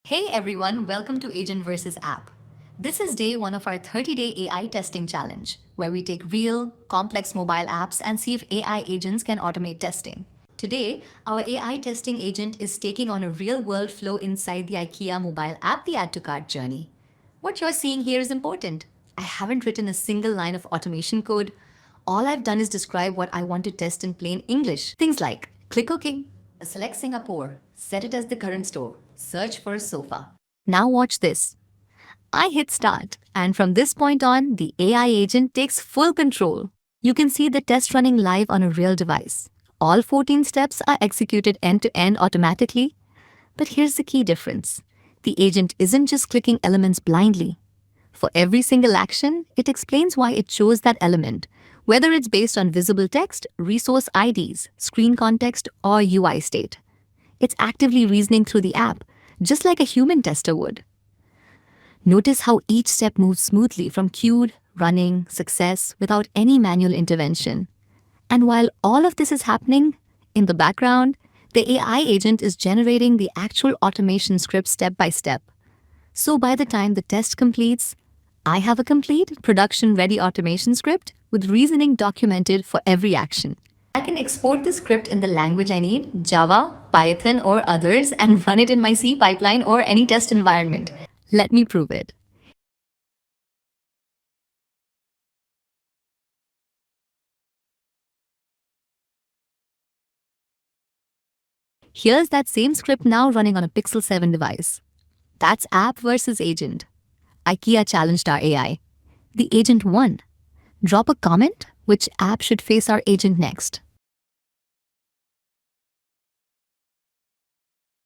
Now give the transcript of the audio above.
Hey everyone, welcome to Agent versus App. This is day one of our 30-day AI testing challenge, where we take real, complex mobile apps and see if AI agents can automate testing. Today, our AI testing agent is taking on a real-world flow inside the Ikea mobile app, the Add to Cart journey. What you're seeing here is important. I haven't written a single line of automation code. All I've done is describe what I want to test in plain English. Things like click OK, select Singapore, set it as the current store, search for a sofa. Now watch this. I hit start, and from this point on, the AI agent takes full control. You can see the test running live on a real device. All 14 steps are executed end to end automatically. But here's the key difference. The agent isn't just clicking elements blindly. For every single action, it explains why it chose that element, whether it's based on visible text, resource IDs, screen context, or UI state. It's actively reasoning through the app, just like a human tester would. Notice how each step moves smoothly from queued, running, success without any manual intervention. And while all of this is happening, in the background, the AI agent is generating the actual automation script step by step. So by the time the test completes, I have a complete production-ready automation script with reasoning documented for every action. I can export the script in the language I need, Java, Python, or others, and run it in my C pipeline or any test environment. Let me prove it. Here's that same script now running on a Pixel 7 device. That's app versus agent. IKEA challenged our AI. The agent won. Drop a comment which app should face our agent next.